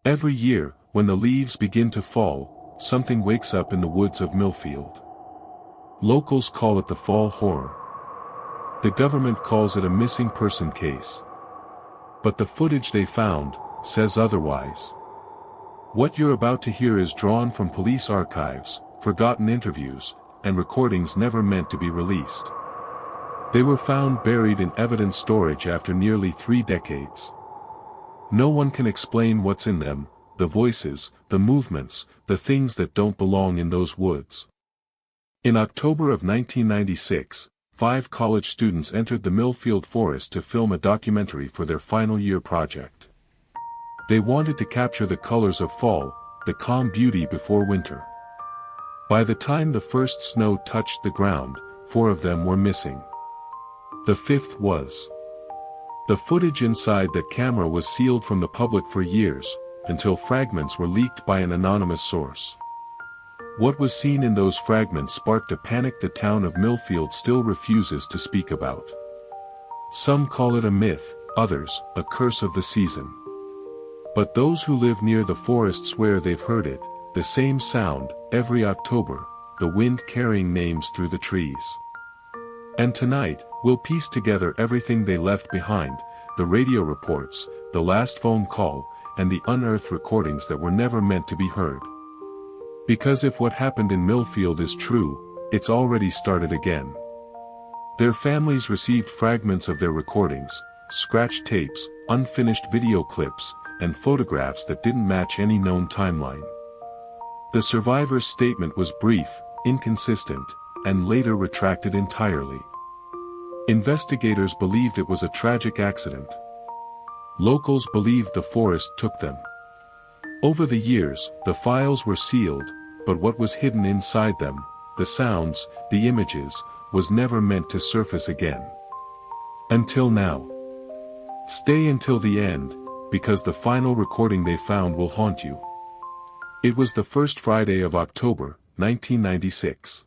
Every year, when the leaves begin to fall, something wakes up in the woods of Millfield. Locals call it the fall horror. The government calls it a missing person case. But the footage they found says otherwise. What you're about to hear is drawn from police archives, forgotten interviews, and recordings never meant to be released. They were found buried in evidence storage after nearly 3 decades. No one can explain what's in them, the voices, the movements, the things that don't belong in those woods. In October of 1996, 5 college students entered the Millfield Forest to film a documentary for their final year project. They wanted to capture the colors of fall, the calm beauty before winter. By the time the first snow touched the ground, 4 of them were missing. The 5th was. The footage inside the camera was sealed from the public for years, until fragments were leaked by an anonymous source. What was seen in those fragments sparked a panic the town of Millfield still refuses to speak about. Some call it a myth, others, a curse of the season. But those who live near the forest swear they've heard it, the same sound, every October, the wind carrying names through the trees. And tonight, we'll piece together everything they left behind, the radio reports, the last phone call, and the unearthed recordings that were never meant to be heard. Because if what happened in Millfield is true, it's already started again. Their families received fragments of their recordings, scratched tapes, unfinished video clips, and photographs that didn't match any known timeline. The survivor's statement was brief, inconsistent, and later retracted entirely. Investigators believed it was a tragic accident. Locals believed the forest took them. Over the years, the files were sealed, but what was hidden inside them, the sounds, the images, was never meant to surface again. Until now. Stay until the end, because the final recording they found will haunt you. It was the first Friday of October, 1996.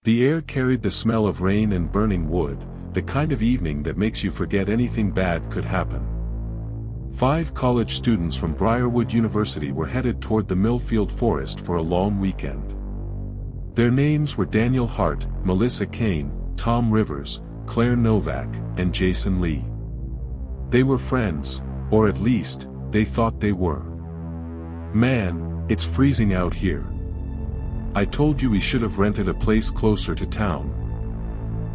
The air carried the smell of rain and burning wood, the kind of evening that makes you forget anything bad could happen. 5 college students from Briarwood University were headed toward the Millfield Forest for a long weekend. Their names were Daniel Hart, Melissa Kane, Tom Rivers, Claire Novak, and Jason Lee. They were friends, or at least, they thought they were. "Man, it's freezing out here. I told you we should have rented a place closer to town."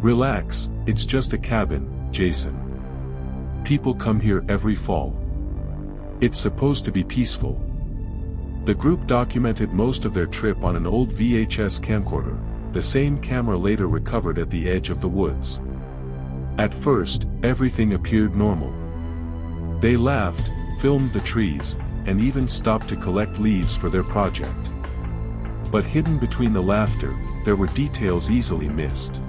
"Relax, it's just a cabin, Jason. People come here every fall. It's supposed to be peaceful." The group documented most of their trip on an old VHS camcorder, the same camera later recovered at the edge of the woods. At first, everything appeared normal. They laughed, filmed the trees, and even stopped to collect leaves for their project. But hidden between the laughter, there were details easily missed.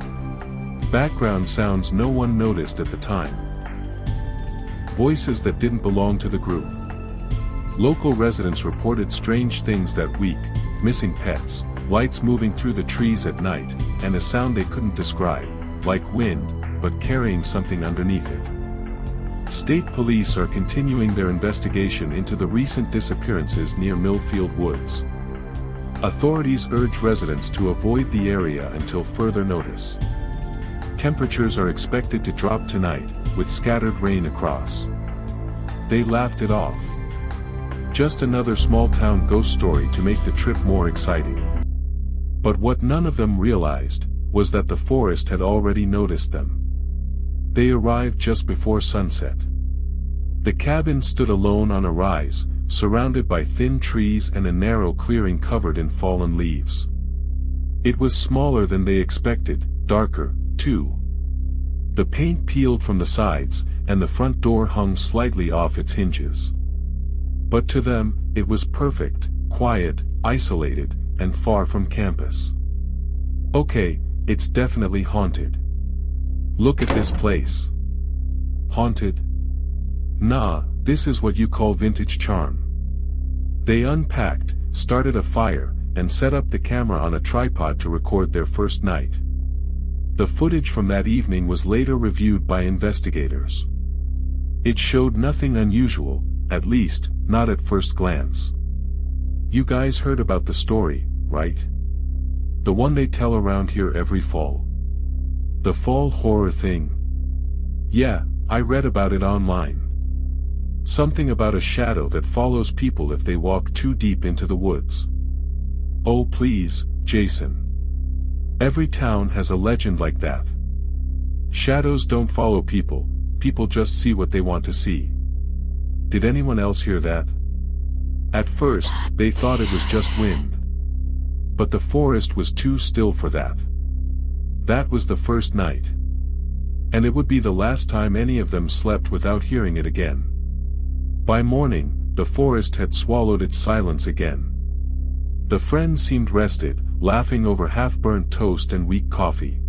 Background sounds no one noticed at the time. Voices that didn't belong to the group. Local residents reported strange things that week, missing pets, lights moving through the trees at night, and a sound they couldn't describe, like wind, but carrying something underneath it. State police are continuing their investigation into the recent disappearances near Millfield Woods. Authorities urge residents to avoid the area until further notice. Temperatures are expected to drop tonight, with scattered rain across. They laughed it off. Just another small-town ghost story to make the trip more exciting. But what none of them realized, was that the forest had already noticed them. They arrived just before sunset. The cabin stood alone on a rise, surrounded by thin trees and a narrow clearing covered in fallen leaves. It was smaller than they expected, darker, too. The paint peeled from the sides, and the front door hung slightly off its hinges. But to them, it was perfect, quiet, isolated, and far from campus. "Okay, it's definitely haunted. Look at this place." "Haunted? Nah, this is what you call vintage charm." They unpacked, started a fire, and set up the camera on a tripod to record their first night. The footage from that evening was later reviewed by investigators. It showed nothing unusual, at least, not at first glance. You guys heard about the story, right? The one they tell around here every fall. The fall horror thing. Yeah, I read about it online. Something about a shadow that follows people if they walk too deep into the woods. Oh please, Jason. Every town has a legend like that. Shadows don't follow people, people just see what they want to see. Did anyone else hear that? At first, they thought it was just wind. But the forest was too still for that. That was the first night. And it would be the last time any of them slept without hearing it again. By morning, the forest had swallowed its silence again. The friends seemed rested, laughing over half-burnt toast and weak coffee.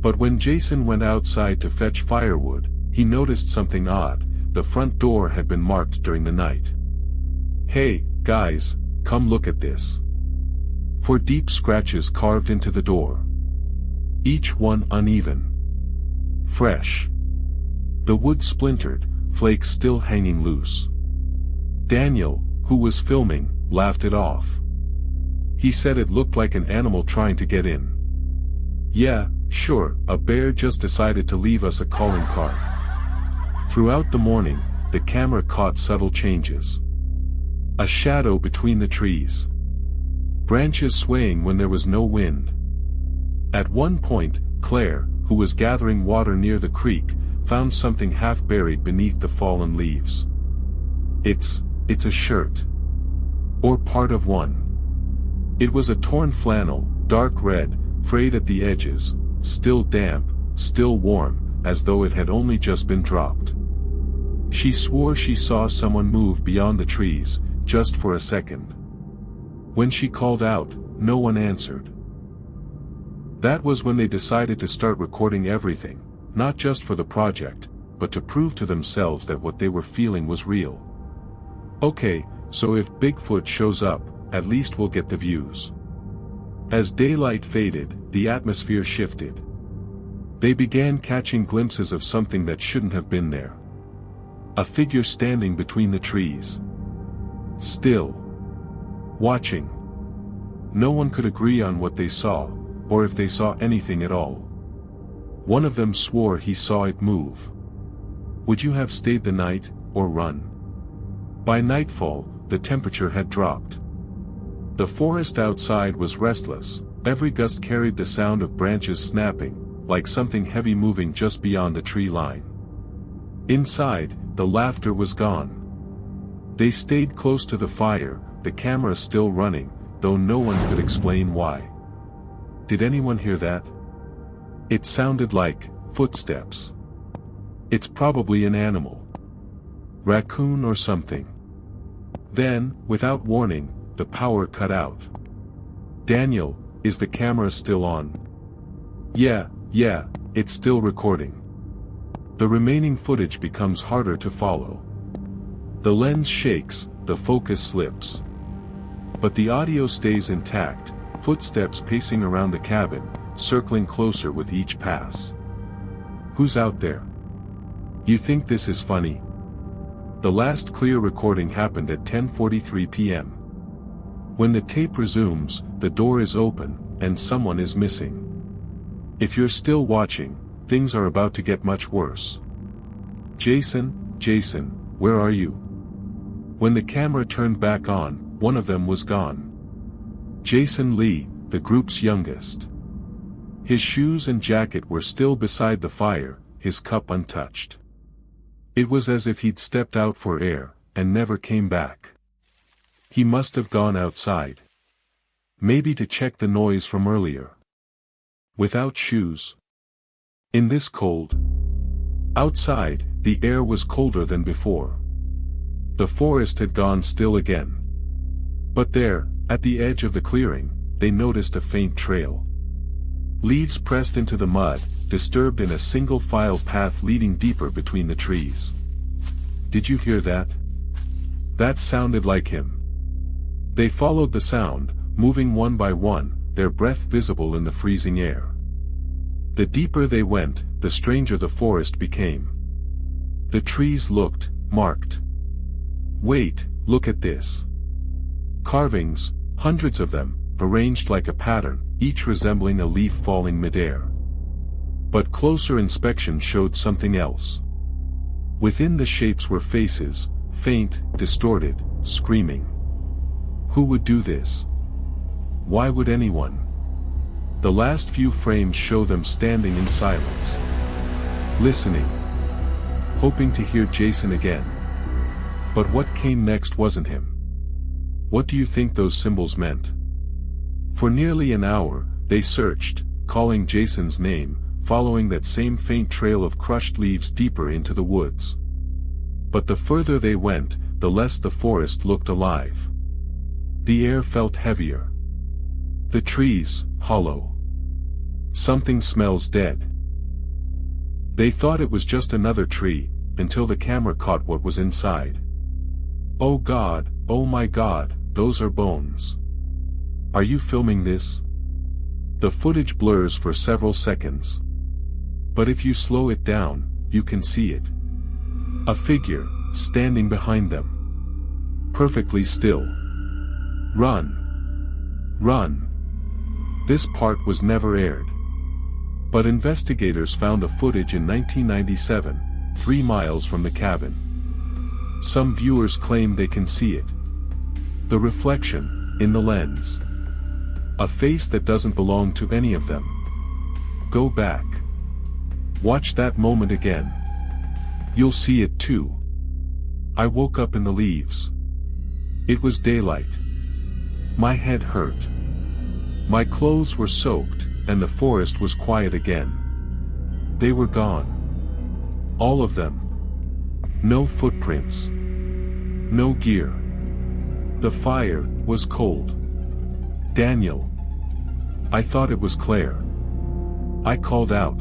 But when Jason went outside to fetch firewood, he noticed something odd. The front door had been marked during the night. Hey, guys, come look at this. 4 deep scratches carved into the door. Each one uneven. Fresh. The wood splintered, flakes still hanging loose. Daniel, who was filming, laughed it off. He said it looked like an animal trying to get in. Yeah, sure, a bear just decided to leave us a calling card. Throughout the morning, the camera caught subtle changes. A shadow between the trees. Branches swaying when there was no wind. At one point, Claire, who was gathering water near the creek, found something half buried beneath the fallen leaves. It's a shirt. Or part of one. It was a torn flannel, dark red, frayed at the edges, still damp, still warm, as though it had only just been dropped. She swore she saw someone move beyond the trees, just for a second. When she called out, no one answered. That was when they decided to start recording everything, not just for the project, but to prove to themselves that what they were feeling was real. Okay, so if Bigfoot shows up, at least we'll get the views. As daylight faded, the atmosphere shifted. They began catching glimpses of something that shouldn't have been there. A figure standing between the trees. Still. Watching. No one could agree on what they saw, or if they saw anything at all. One of them swore he saw it move. Would you have stayed the night, or run? By nightfall, the temperature had dropped. The forest outside was restless, every gust carried the sound of branches snapping, like something heavy moving just beyond the tree line. Inside, the laughter was gone. They stayed close to the fire, the camera still running, though no one could explain why. Did anyone hear that? It sounded like footsteps. It's probably an animal. Raccoon or something. Then, without warning, the power cut out. Daniel, is the camera still on? Yeah, it's still recording. The remaining footage becomes harder to follow. The lens shakes, the focus slips. But the audio stays intact, footsteps pacing around the cabin, circling closer with each pass. Who's out there? You think this is funny? The last clear recording happened at 10:43 p.m. When the tape resumes, the door is open, and someone is missing. If you're still watching, things are about to get much worse. Jason, where are you? When the camera turned back on, one of them was gone. Jason Lee, the group's youngest. His shoes and jacket were still beside the fire, his cup untouched. It was as if he'd stepped out for air, and never came back. He must have gone outside. Maybe to check the noise from earlier. Without shoes. In this cold. Outside, the air was colder than before. The forest had gone still again. But there, at the edge of the clearing, they noticed a faint trail. Leaves pressed into the mud, disturbed in a single file path leading deeper between the trees. Did you hear that? That sounded like him. They followed the sound, moving one by one, their breath visible in the freezing air. The deeper they went, the stranger the forest became. The trees looked marked. Wait, look at this. Carvings, hundreds of them, arranged like a pattern, each resembling a leaf falling midair. But closer inspection showed something else. Within the shapes were faces, faint, distorted, screaming. Who would do this? Why would anyone? The last few frames show them standing in silence. Listening. Hoping to hear Jason again. But what came next wasn't him. What do you think those symbols meant? For nearly an hour, they searched, calling Jason's name, following that same faint trail of crushed leaves deeper into the woods. But the further they went, the less the forest looked alive. The air felt heavier. The trees, hollow. Something smells dead. They thought it was just another tree, until the camera caught what was inside. Oh God, oh my God, those are bones. Are you filming this? The footage blurs for several seconds. But if you slow it down, you can see it. A figure, standing behind them. Perfectly still. Run. Run. This part was never aired. But investigators found the footage in 1997, 3 miles from the cabin. Some viewers claim they can see it. The reflection, in the lens. A face that doesn't belong to any of them. Go back. Watch that moment again. You'll see it too. I woke up in the leaves. It was daylight. My head hurt. My clothes were soaked, and the forest was quiet again. They were gone. All of them. No footprints. No gear. The fire was cold. Daniel. I thought it was Claire. I called out.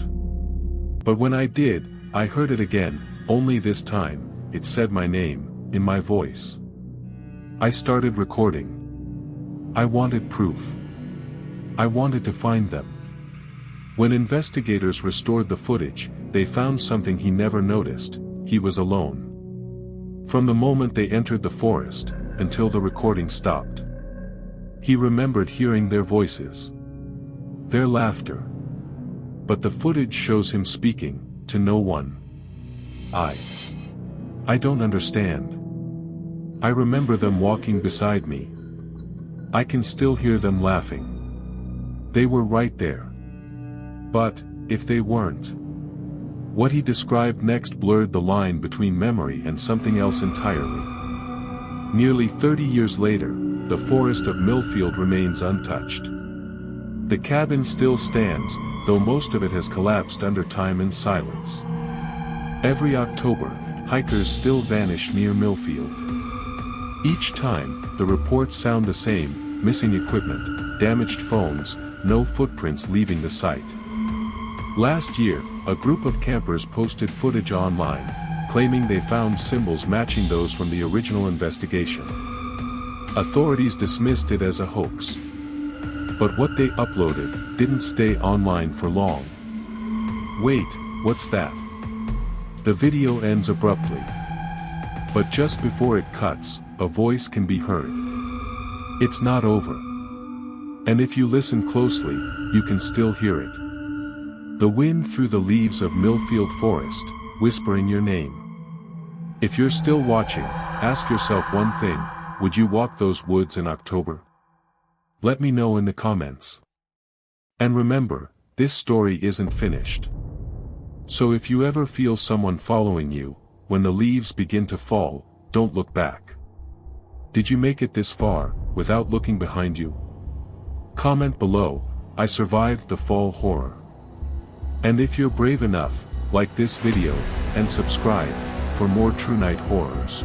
But when I did, I heard it again, only this time, it said my name, in my voice. I started recording. I wanted proof. I wanted to find them. When investigators restored the footage, they found something he never noticed: he was alone. From the moment they entered the forest, until the recording stopped. He remembered hearing their voices. Their laughter. But the footage shows him speaking, to no one. I don't understand. I remember them walking beside me. I can still hear them laughing. They were right there. But, if they weren't? What he described next blurred the line between memory and something else entirely. Nearly 30 years later, the forest of Millfield remains untouched. The cabin still stands, though most of it has collapsed under time and silence. Every October, hikers still vanish near Millfield. Each time, the reports sound the same: missing equipment, damaged phones, no footprints leaving the site. Last year, a group of campers posted footage online, claiming they found symbols matching those from the original investigation. Authorities dismissed it as a hoax. But what they uploaded didn't stay online for long. Wait, what's that? The video ends abruptly. But just before it cuts, a voice can be heard. It's not over. And if you listen closely, you can still hear it. The wind through the leaves of Millfield Forest, whispering your name. If you're still watching, ask yourself one thing: would you walk those woods in October? Let me know in the comments. And remember, this story isn't finished. So if you ever feel someone following you, when the leaves begin to fall, don't look back. Did you make it this far, without looking behind you? Comment below: I survived the fall horror. And if you're brave enough, like this video, and subscribe, for more True Night horrors.